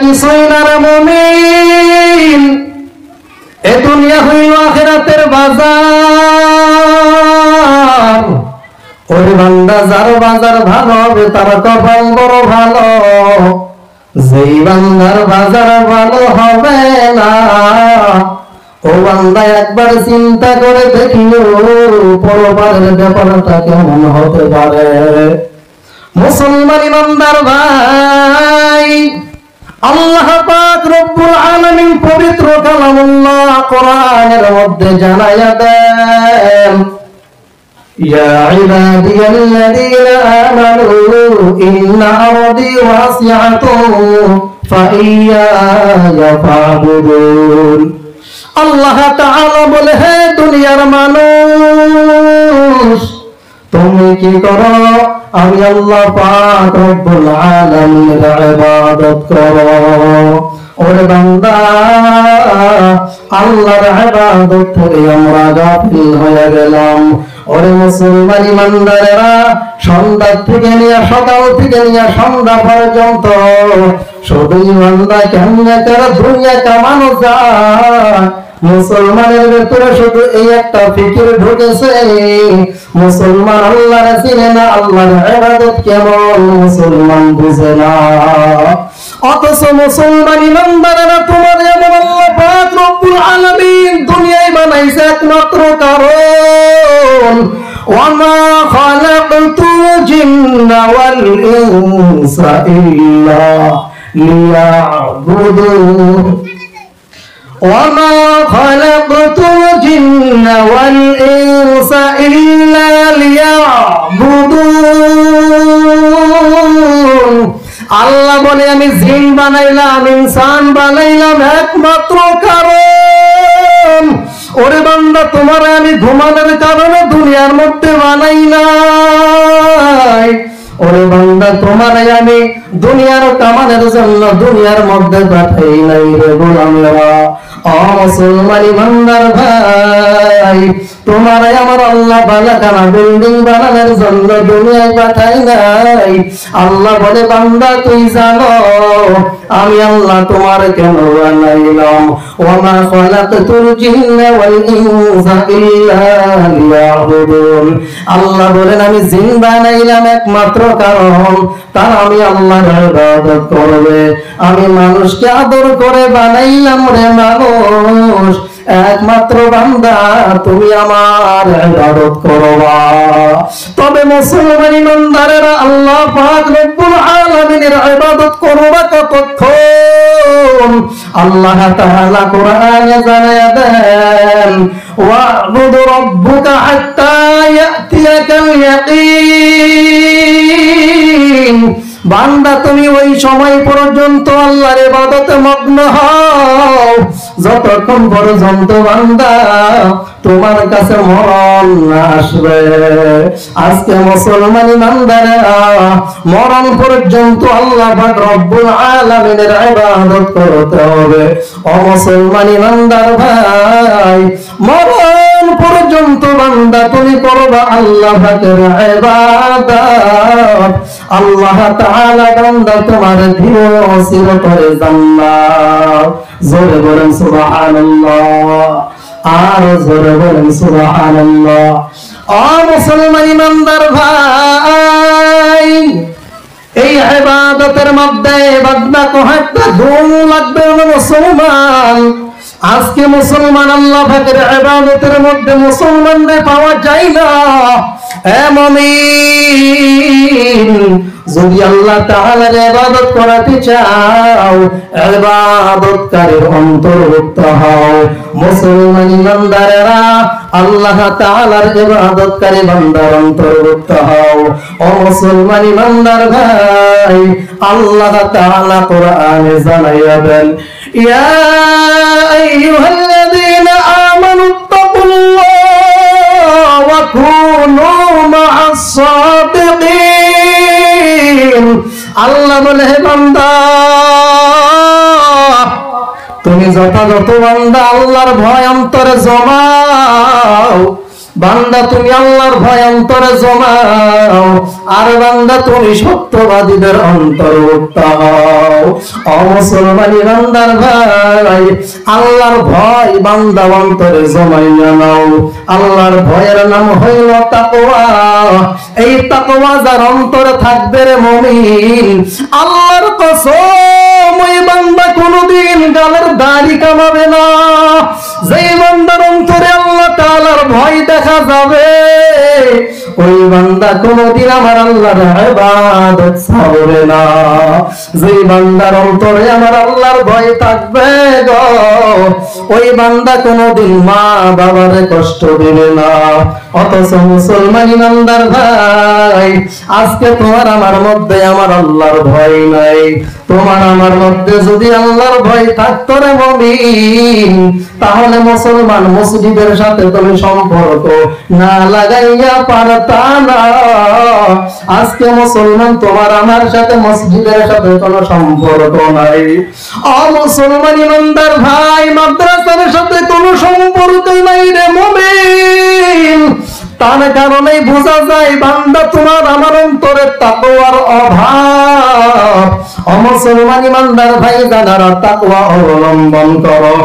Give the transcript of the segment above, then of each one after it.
কিছুই না রে মুমিন, এ দুনিয়া হইল আখিরাতের বাজার। ওরে বান্দা, যার বাজার ভালো হবে তার কপাল বড় ভালো। যেই বান্দার বাজার ভালো হবে না, ও বান্দা একবার চিন্তা করে দেখিও পরবারের ব্যাপারটা কেমন হতে পারে। মুসলমান ইমানদার ভাই, আল্লাহ পাক রব্বুল আলামিন পবিত্র কালামুল্লাহ কোরআনের মধ্যে জানায়া দেন, ইয়া ইবাদিয়াল্লাযীনা আমানু ইন্না আরদি ওয়াসিআতুন ফাইয়ায়া ফা'বুদুন। আল্লাহ তাআলা বলে, হে দুনিয়ার মানুষ, তুমি কি করো? আমি আল্লাহ পাক রব্বুল আলামিনের ইবাদত করো। ওরে বান্দা, আল্লাহর ইবাদত থেকে আমরা গাফিল হয়ে গেলাম। ওরে মুসলমান ইমানদারেরা, সন্ধ্যা থেকে নিয়ে সকাল থেকে নিয়ে সন্ধ্যা পর্যন্ত শুধু বান্দা কেমনে করে দুনিয়া কামানো যায়, মুসলমানের ভেতরে শুধু এই একটা ফিকির ঢুকেছে, মুসলমান আল্লাহর চিনে না, আল্লাহর ইবাদত কেমন মুসলমান বুঝে না। অথচ মুসলমান ইমানদারেরা, তোমার এমন আল্লাহ পাক রব্বুল আলামিন দুনিয়ায় বানাইছে একমাত্র কারণ, ওয়ামা খালাকতুল জিন্না ওয়াল ইনসা ইল্লা লিয়াবুদুন। وما خلقت الجن والإنس إلا ليعبدون। আল্লাহ বলে, আমি জিন বানাইলাম, ইনসান বানাইলাম একমাত্র কারণ, ওরে বান্দা তোমার আমি ঘুমানোর কারণে দুনিয়ার মধ্যে বানাই নাই। ওরে বান্দা, তোমার আমি দুনিয়ার কামানের জন্য দুনিয়ার মধ্যে পাঠাই নাই রে গোলামেরা। মুসলমান ইমানদার ভাই, তোমার আমার আল্লাহ বালাখানা বিল্ডিং বানানোর জন্য দুনিয়ায় পাঠাই নাই। আল্লাহ বলে, বান্দা তুই জানো আমি আল্লাহ তোমার কেন বানাইলাম? ওয়ামা খালাকতুল জিন্না ওয়াল ইনসা ইল্লা লিয়াবুদুন। আল্লাহ বলেন, আমি জিন বানাইলাম একমাত্র কারণ তার আমি আল্লাহর ইবাদত করবে। আমি মানুষকে আদর করে বানাইলাম রে মানুষ, একমাত্র বান্দা তুমি আমার ইবাদত করবা। তবে মুসলমান ইমানদারেরা, আল্লাহ পাক রব্বুল আলামিনের ইবাদত করবা কতক্ষণ? আল্লাহ তাআলা কোরআনে জানায়া দেন, ওয়া'বুদ রাব্বাকা হাত্তা ইয়াতিয়াকাল ইয়াকিন। বান্দা তুমি ওই সময় পর্যন্ত আল্লাহর ইবাদতে মগ্ন হও যতক্ষণ পর্যন্ত বান্দা তোমার কাছে মরণ না আসবে। আজকে মুসলমান ইমানদারেরা, মরণ পর্যন্ত আল্লাহ পাক রব্বুল আলামিনের ইবাদত করতে হবে। ও মুসলমান ইমানদার ভাই, মরণ পর্যন্ত বান্দা তুমি করবা আল্লাহ পাকের ইবাদত। আল্লাহ তাআলা বান্দা তোমার দিও সির করে জান্নাত। জোরে বলেন সুবহানাল্লাহ, আর জোরে বলেন সুবহানাল্লাহ। ও মুসলমান ইমানদার ভাই, এই ইবাদতের মধ্যে বান্দা কোহাটা ধুম লাগবে না মুসলমান। আজকে মুসলমান আল্লাহ পাকের ইবাদতের মধ্যে মুসলমানদের পাওয়া যায় না। এ মুমিন, যদি আল্লাহ তাআলার ইবাদত করতে চাও, ইবাদতকারীর অন্তর্ভুক্ত হও। মুসলমান ইমানদারেরা, আল্লাহ তাআলার ইবাদতকারী বান্দার অন্তর্ভুক্ত হও। ও মুসলমান ইমানদার ভাই, আল্লাহ তাআলা কোরআনে জানাইয়া দেন, ইয়া আইয়ুহাল্লাযীনা আমানুত্তাকুল্লাহ ওয়া কুনু মা'আস সাদিকিন। আল্লাহ বলে, হে বান্দা, তুমি যথাযথ বান্দা আল্লাহর ভয় অন্তরে জমাও, বান্দা তুমি আল্লাহর ভয় অন্তরে জমাও, আর বান্দা তুমি সত্যবাদীদের অন্তর্ভুক্ত হও। অমুসলমান ইমানদার ভাই, আল্লাহর ভয় বান্দা অন্তরে জমাইয়া নাও। আল্লাহর ভয়ের নাম হইল তাকওয়া। এই তাকওয়া যার অন্তরে থাকবে রে মুমিন, আল্লাহর কসম ওই বান্দা কোনদিন গালের দাড়ি কামাবে না। যেই বান্দার অন্তরে আল্লাহ তাআলার ভয় দেখা যাবে, ওই বান্দা কোনদিন আমার আল্লাহর ইবাদত ছাড়বে না। যেই বান্দার অন্তরে আমার আল্লাহর ভয় থাকবে গো, ওই বান্দা কোনদিন মা বাবার কষ্ট দিবে না। অথচ মুসলমান ইমানদার ভাই, আজকে তোমার আমার মধ্যে আমার আল্লাহর ভয় নাই। তোমার আমার মধ্যে যদি আল্লাহর ভয় থাকতো রে মুমিন, তাহলে মুসলমান মসজিদের সাথে তুমি সম্পর্ক না লাগাইয়া পারতা না। আজকে মুসলমান তোমার আমার সাথে মসজিদের সাথে কোনো সম্পর্ক নাই। মুসলমান ইমানদার ভাই, মাদ্রাসার সাথে কোনো সম্পর্ক নাই রে মুমিন। তার কারণেই বোঝা যায় বান্দা তোমার আমার অন্তরে তাকওয়ার অভাব। মুসলমান ইমানদার ভাই, যারা তাকওয়া অবলম্বন করো,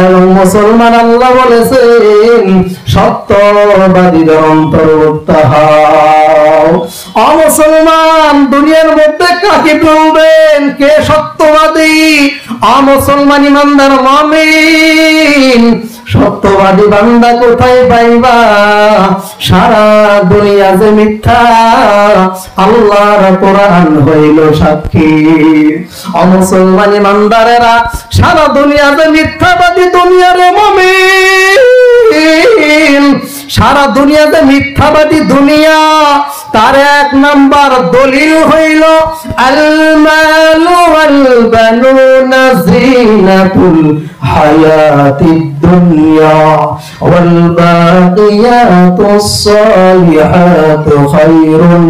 এবং মুসলমান আল্লাহ বলেছেন সত্যবাদীদের অন্তর্ভুক্ত হও। মুসলমান দুনিয়ার মধ্যে কাকে বলবেন কে সত্যবাদী? মুসলমান ইমানদার মুমিন। সত্যবাদী বান্দা কোথায় পাইবা? সারা দুনিয়া যে মিথ্যা, আল্লাহর কোরআন হইল সাক্ষী। মুসলমান ইমানদারেরা সারা দুনিয়া যে মিথ্যাবাদী দুনিয়ারে মুমিন, সারা দুনিয়াতে মিথ্যাবাদী দুনিয়া, তার এক নাম্বার দলিল হইল আল মালু ওয়াল বানুনা যিনাতুল হায়াতিদ দুনিয়া ওয়াল বাকিয়াতুস সালিহাতু খায়রুন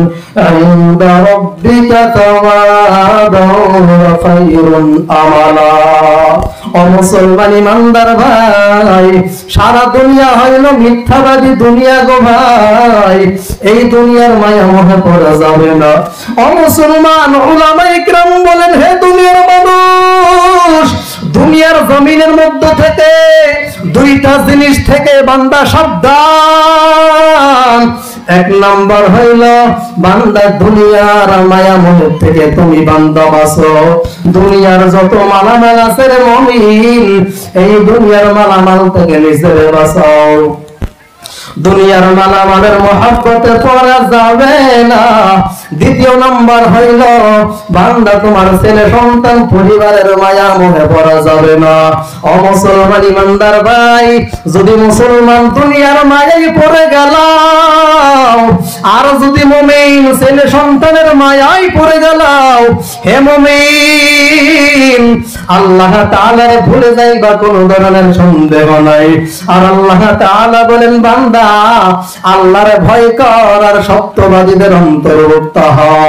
ইনদা রাব্বিকা তাওয়াবান ওয়া খায়রুন আমালা। মুসলমান ইমানদার ভাই, সারা দুনিয়া হইল মিথ্যাবাদী দুনিয়া গো ভাই। এই দুনিয়ার মায়া মোহে পড়া যাবে না। মুসলমান উলামায়ে কিরাম বলেন, হে দুনিয়ার মানুষ, দুনিয়ার জমিনের মধ্যে থেকে দুইটা জিনিস থেকে বান্দা সাবধান। এক নাম্বার হইল বান্দা দুনিয়ার মায়া মোহের থেকে তুমি বান্দা বাঁচো। দুনিয়ার যত মালামাল আছে রে মুমিন, এই দুনিয়ার মালামাল থেকে নিজেরে বাঁচাও। দুনিয়ার মালামালের মহব্বতে পড়া যাবে না। দ্বিতীয় নাম্বার হইল বান্দা তোমার ছেলে সন্তান পরিবারের মায়া মোহে পড়া যাবে না। মুসলমান ইমানদার ভাই, যদি মুসলমান দুনিয়ার মায়ায় পড়ে গেল, আর যদি মুমিন ছেলে সন্তানের মায়ায় পড়ে গেল, হে মুমিন, আল্লাহ তাআলার ভুলে যাইবা কোনো ধরনের সন্দেহ নাই। আর আল্লাহ তাআলা বলেন, বান্দা আল্লাহর ভয় কর আর সত্যবাদীদের অন্তর্ভুক্ত হও।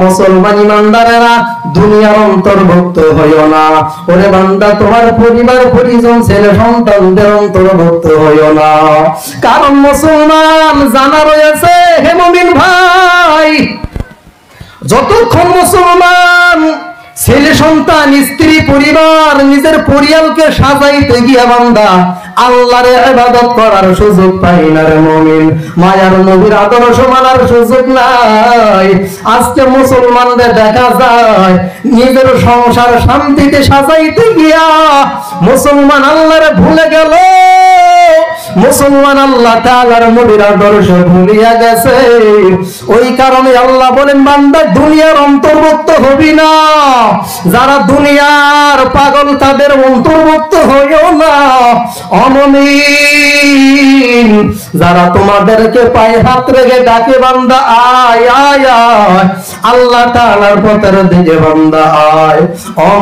মুসলমান ইমানদারেরা দুনিয়ার অন্তর্ভুক্ত হইও না। ওরে বান্দা, তোমার পরিবার পরিজন ছেলে সন্তানদের অন্তর্ভুক্ত হইও না। কারণ মুসলমান জানা রয়েছে, হে মুমিন ভাই, যতক্ষণ মুসলমান ছেলে সন্তান স্ত্রী পরিবার নিজের পরিয়ালকে সাজাইতে গিয়া বান্দা আল্লাহর ইবাদত করার সুযোগ পাই না রে মুমিন, মায়ার নবীর আদর্শ মানার সুযোগ নাই। আজকে মুসলমানদের দেখা যায় নিজের সংসার শান্তিতে সাজাইতে গিয়া মুসলমান আল্লাহরে ভুলে গেল। মুসলমান আল্লাহ তাআলার নবীর আদর্শ ভুলিয়া গেছে। ওই কারণে আল্লাহ বলেন, বান্দা দুনিয়ার অন্তর্ভুক্ত হবি না। যারা দুনিয়ার পাগল তাদের অন্তর্ভুক্ত হইও না। মুমিন যারা তোমাদেরকে পায়ে হাত রেখে ডাকে, বান্দা আয় আয় আয়, আল্লাহ তাআলার পথের দিকে বান্দা আয়।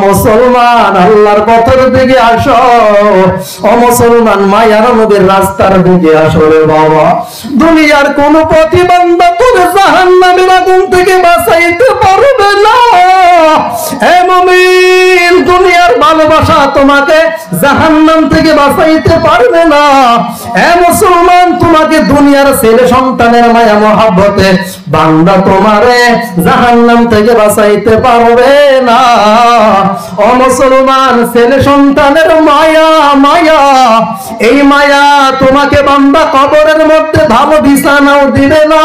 মুসলমান আল্লাহর পথের দিকে আসো। মুসলমান মায়ার নবীর রাস্তার দিকে আসো রে বাবা। দুনিয়ার কোন প্রতিবন্ধা তোরে জাহান্নামের আগুন থেকে বাঁচাইতে পারবে না। হে মুমিন, দুনিয়ার ভালো ভালোবাসা তোমাকে জাহান্নাম থেকে বাঁচাইতে পারবে না। এ মুসলমান, তোমাকে দুনিয়ার ছেলে সন্তানের মায়া মহব্বতে বান্দা তোমারে জাহান্নাম থেকে বাঁচাইতে পারবে না। ও মুসলমান, ছেলে সন্তানের মায়া মায়া, এই মায়া তোমাকে বান্দা কবরের মধ্যে ভালো বিছানাও দিবে না।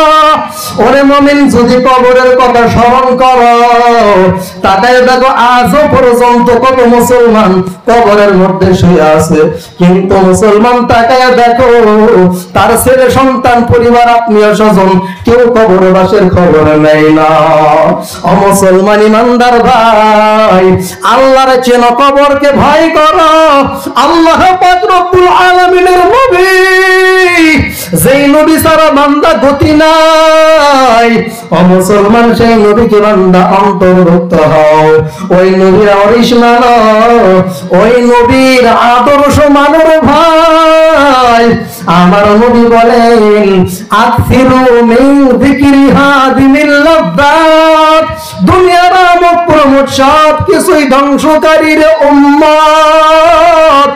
ওরে মুমিন, যদি কবরের কথা স্মরণ করো, তাকায় দেখো আজও পর্যন্ত কত মুসলমান কবরের মধ্যে শুয়ে আছে, কিন্তু মুসলমান তাকায় দেখো তার ছেলে সন্তান পরিবার আত্মীয় স্বজন কেউ কবরবাসের খবর নেই না। ও মুসলমান ইমানদার ভাই, আল্লাহর চেনো, কবরকে ভয় করো। আল্লাহ পাক রব্বুল আলামিনের নবী, যেই নবী ছাড়া বান্দা গতি নাই, ও মুসলমান সেই নবীকে বান্দা অন্তর্ভুক্ত হও, ওই নবীর আদেশ মানো, ওই নবীর আদর্শ মানো ভাই। আমার নবী বলেন, আকসিরু মিন যিকরি হাদিমিল লাযযাত, দুনিয়ার আমোদ প্রমোদ সব কিছুই ধ্বংসকারীর উম্মত,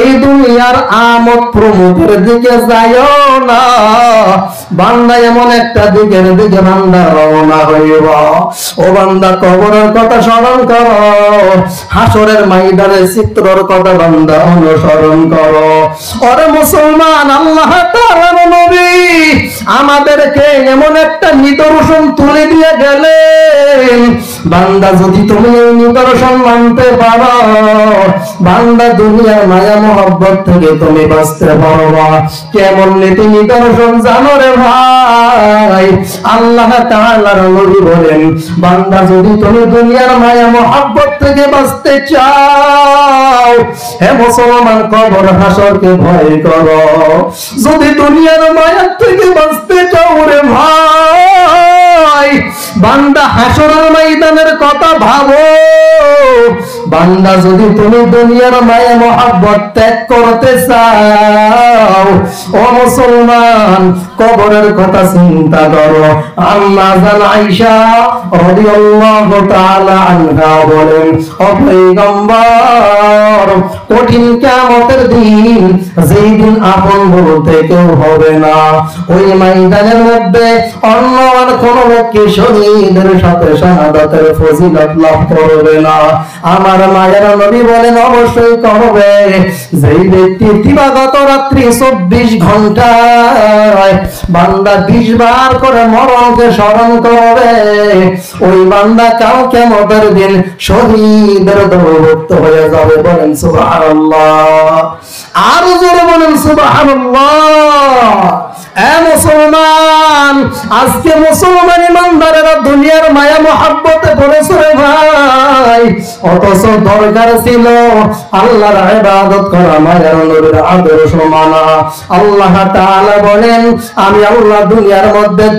এই দুনিয়ার আমোদ প্রমোদের দিকে যাইও না। বান্দা এমন একটা দিকের দিকে বান্দা রওনা হইব। ও বান্দা, কবরের কথা স্মরণ করো, হাসরের ময়দানের চিত্রের কথা বান্দা অনুসরণ করো। ওরে মুসলমান, আল্লাহ তাআলার নবী আমাদেরকে এমন একটা নিদর্শন তুলে দিয়ে গেলেন, বান্দা যদি তুমি এই নিদর্শন মানতে পারো, বান্দা দুনিয়ার মায়া মহব্বত থেকে তুমি বাঁচতে পারবা। কেমন নীতি নিদর্শন জানো রে ভাই? আল্লাহ তাআলার নবী বলেন, বান্দা যদি তুমি দুনিয়ার মায়া মহব্বত থেকে বাঁচতে চাও, হে মুসলমান, কবর হাসরকে ভয় করো। যদি দুনিয়ার মায়া থেকে বাঁচতে চাও রে ভাই, বান্দা হাসরের ময়দানের কথা ভাবো। বান্দা যদি তুমি দুনিয়ার মায়া মহব্বত ত্যাগ করতে চাও, ও মুসলমান, কবরের কথা চিন্তা করো। আম্মা জান আয়েশা রাদিয়াল্লাহু তাআলা আনহা বলেন, ও পয়গম্বর, কঠিন কিয়ামতের দিন, যেই দিন আপন বলতে কেউ হবে না, ওই ময়দানের মধ্যে অন্য আর কোন ব্যক্তি শহীদের সাথে শাহাদাতের ফজিলত লাভ করবে না। আমার মায়ের নবী বলেন, অবশ্যই করবে। যেই ব্যক্তি দিবাগত রাত্রি 24 ঘন্টায় বান্দা 20 বার করে মরণকে স্মরণ করবে, ওই বান্দা কাল কিয়ামতের দিন শহীদের দলভুক্ত হয়ে যাবে। বলেন সুবহানাল্লাহ, আর জোরে বলেন সুবহানাল্লাহ। এ মুসলমান, আজকে মুসলমান ইমানদারেরা দুনিয়ার মায়া মহব্বতে পড়েছে রে ভাই, অথচ দরকার ছিল আল্লাহর ইবাদত করা, মায়ার নবীর আদর্শ মানা। আল্লাহ তাআলা বলেন, আমি আল্লাহ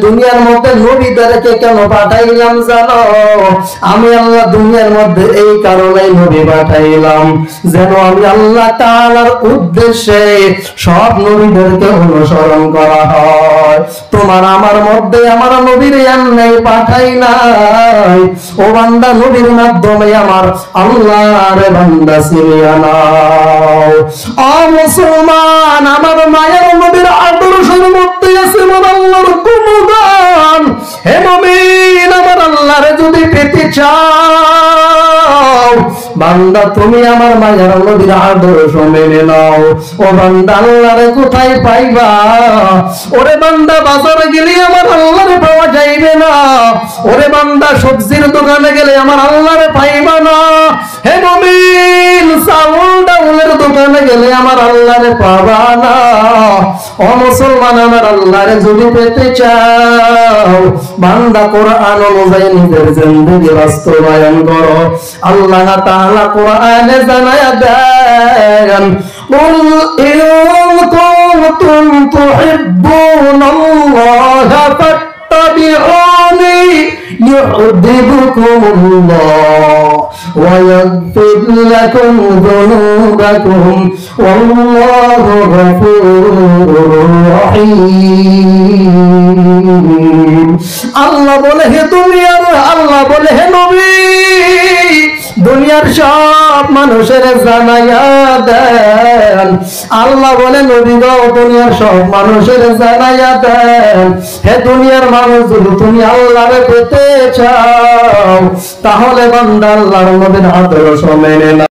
দুনিয়ার মধ্যে নবীদেরকে কেন পাঠাইলাম জানো? আমি আল্লাহ দুনিয়ার মধ্যে এই কারণেই নবী পাঠাইলাম, যেন আমি আল্লাহ তাআলার উদ্দেশ্যে সব নবীদেরকে অনুসরণ করা হয়। তোমার আমার মধ্যে আমার নবীর এমনি পাঠাই নাই। ও বান্দা, নবীর মাধ্যমে আমার আল্লাহর বান্দা চিনিয়া নাও। ও মুসলমান, আমার মায়ের নবীর আদর্শের মধ্যে আছে আমার আল্লাহর গুণগান। হে মুমিন, আমার আল্লাহরে যদি পেতে চাও, বান্দা তুমি আমার মায়ের নবীর আদর্শ মেনে নাও। ও বান্দা, আল্লাহরে কোথায় পাইবা? ওরে বান্দা, বাজারে গেলে আমার আল্লাহরে পাওয়া যাইবে না। ওরে বান্দা, সবজির দোকানে গেলে আমার আল্লাহরে পাইবা না। হে মুমিন, চাউল ডাউলের দোকানে গেলে আমার আল্লাহরে পাবা না। ও মুসলমান, আমার আল্লাহরে যদি পেতে চাও, বান্দা কোরআন অনুযায়ী নিজের জিন্দেগি বাস্তবায়ন করো। আল্লাহ তাআলা কোরআনে জানায়া দেন, কুল ইন কুনতুম তুহিব্বুনাল্লাহা ফাত্তাবিউনি ইউহিব্বুকুমুল্লাহ ওয়া ইয়াগফির লাকুম যুনুবাকুম ওয়াল্লাহু গফুরুর রহিম। আল্লাহ বলে, হে দুনিয়ার, আল্লাহ বলে, হে নবী, দুনিয়া দুনিয়ার সব মানুষের জানাইয়া দেন। আল্লাহ বলে নবী গো দুনিয়ার সব মানুষের জানাইয়া দেন, হে দুনিয়ার মানুষ যদি তুমি আল্লাহরে পেতে চাও তাহলে বান্দা আল্লাহর নবীর আদর্শ মেনে নাও।